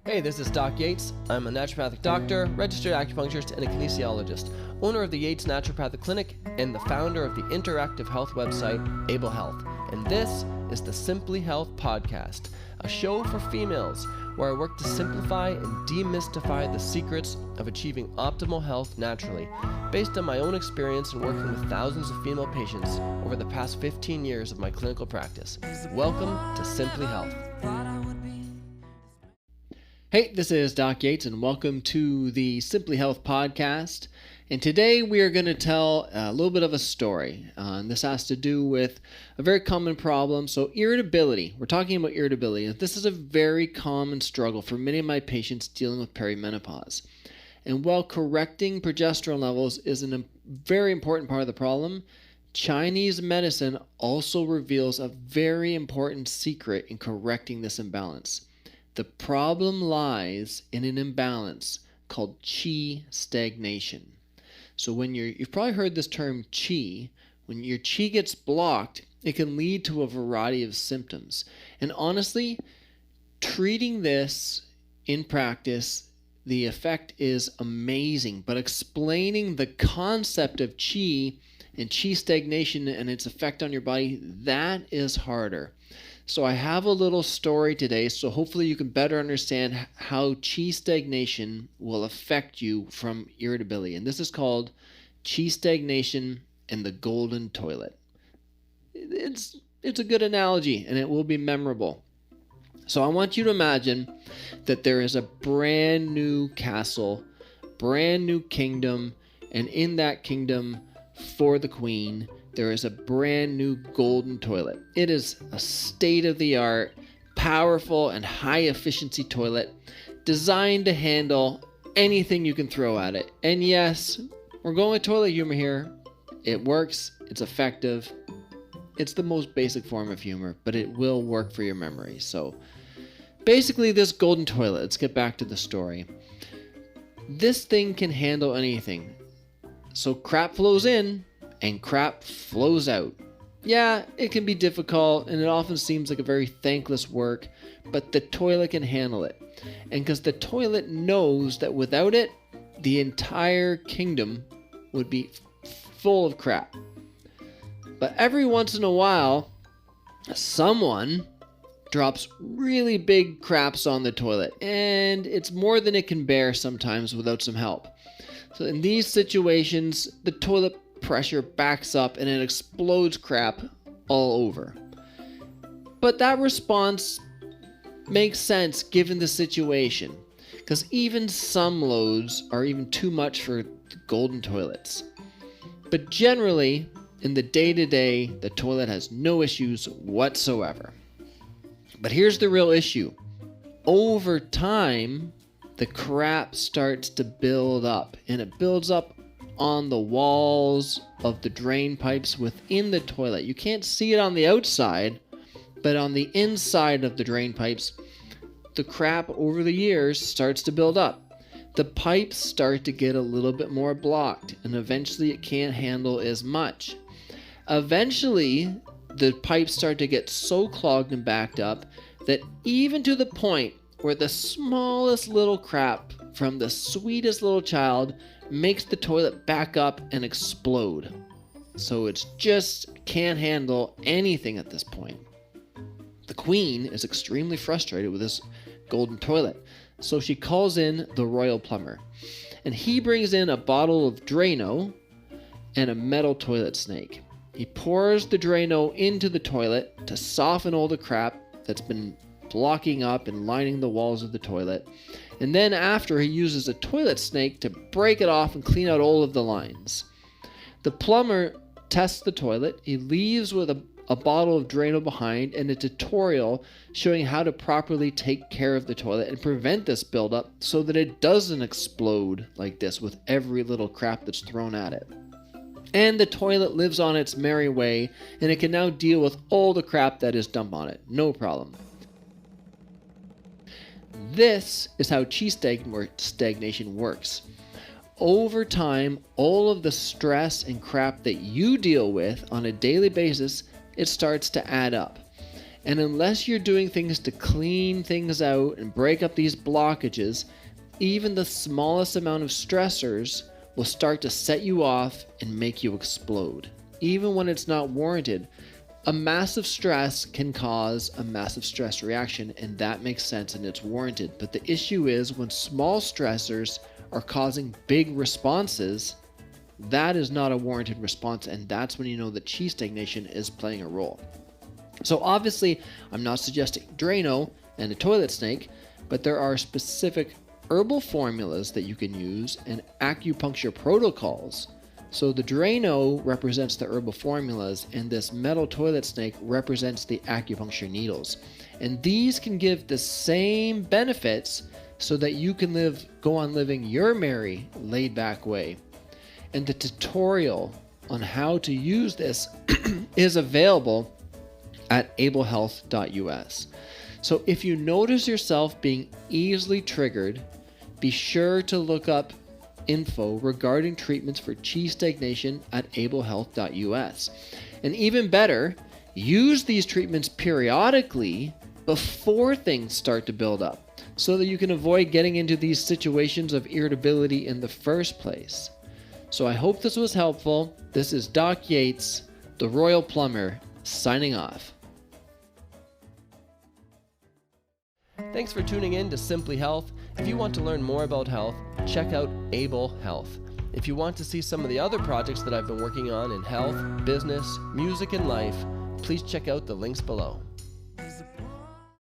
Hey, this is Doc Yates. I'm a naturopathic doctor, registered acupuncturist, and a kinesiologist, owner of the Yates Naturopathic Clinic, and the founder of the interactive health website, Able Health. And this is the Simply Health Podcast, a show for females where I work to simplify and demystify the secrets of achieving optimal health naturally, based on my own experience in working with thousands of female patients over the past 15 years of my clinical practice. Welcome to Simply Health. Hey, this is Doc Yates, and welcome to the Simply Health Podcast. And today we are going to tell a little bit of a story. And this has to do with a very common problem. So irritability. We're talking about irritability. This is a very common struggle for many of my patients dealing with perimenopause. And while correcting progesterone levels is a very important part of the problem, Chinese medicine also reveals a very important secret in correcting this imbalance. The problem lies in an imbalance called qi stagnation. So when you've probably heard this term qi. When your qi gets blocked, it can lead to a variety of symptoms. And honestly, treating this in practice, the effect is amazing. But explaining the concept of qi and qi stagnation and its effect on your body, that is harder. So I have a little story today, so hopefully you can better understand how qi stagnation will affect you from irritability. And this is called qi stagnation and the golden toilet. It's a good analogy, and it will be memorable. So I want you to imagine that there is a brand new castle, brand new kingdom, and in that kingdom, for the queen, there is a brand new golden toilet. It is a state-of-the-art, powerful, and high-efficiency toilet designed to handle anything you can throw at it. And yes, we're going with toilet humor here. It works. It's effective. It's the most basic form of humor, but it will work for your memory. So basically, this golden toilet, let's get back to the story. This thing can handle anything. So crap flows in, and crap flows out. Yeah, it can be difficult, and it often seems like a very thankless work, but the toilet can handle it. And because the toilet knows that without it, the entire kingdom would be full of crap. But every once in a while, someone drops really big craps on the toilet, and it's more than it can bear sometimes without some help. So in these situations, the toilet pressure backs up and it explodes crap all over. But that response makes sense given the situation, because even some loads are even too much for golden toilets. But generally, in the day-to-day, the toilet has no issues whatsoever. But here's the real issue. Over time, the crap starts to build up, and it builds up on the walls of the drain pipes within the toilet. You can't see it on the outside, but on the inside of the drain pipes, the crap over the years starts to build up. The pipes start to get a little bit more blocked, and eventually it can't handle as much. Eventually, the pipes start to get so clogged and backed up that even to the point where the smallest little crap from the sweetest little child makes the toilet back up and explode. So it just can't handle anything at this point. The queen is extremely frustrated with this golden toilet, so she calls in the royal plumber. And he brings in a bottle of Drano and a metal toilet snake. He pours the Drano into the toilet to soften all the crap that's been blocking up and lining the walls of the toilet. And then after, he uses a toilet snake to break it off and clean out all of the lines. The plumber tests the toilet. He leaves with a bottle of Drano behind and a tutorial showing how to properly take care of the toilet and prevent this buildup so that it doesn't explode like this with every little crap that's thrown at it. And the toilet lives on its merry way, and it can now deal with all the crap that is dumped on it. No problem. This is how qi stagnation works. Over time, all of the stress and crap that you deal with on a daily basis, it starts to add up. And unless you're doing things to clean things out and break up these blockages, even the smallest amount of stressors will start to set you off and make you explode. Even when it's not warranted, a massive stress can cause a massive stress reaction, and that makes sense and it's warranted. But the issue is when small stressors are causing big responses, that is not a warranted response, and that's when you know that chi stagnation is playing a role. So obviously, I'm not suggesting Drano and a toilet snake, but there are specific herbal formulas that you can use and acupuncture protocols. So the Drano represents the herbal formulas, and this metal toilet snake represents the acupuncture needles. And these can give the same benefits so that you can go on living your merry, laid-back way. And the tutorial on how to use this is available at ablehealth.us. So if you notice yourself being easily triggered, be sure to look up info regarding treatments for chi stagnation at ablehealth.us. And even better, use these treatments periodically before things start to build up so that you can avoid getting into these situations of irritability in the first place. So I hope this was helpful. This is Doc Yates, the Royal Plumber, signing off. Thanks for tuning in to Simply Health. If you want to learn more about health, check out Able Health. If you want to see some of the other projects that I've been working on in health, business, music, and life, please check out the links below.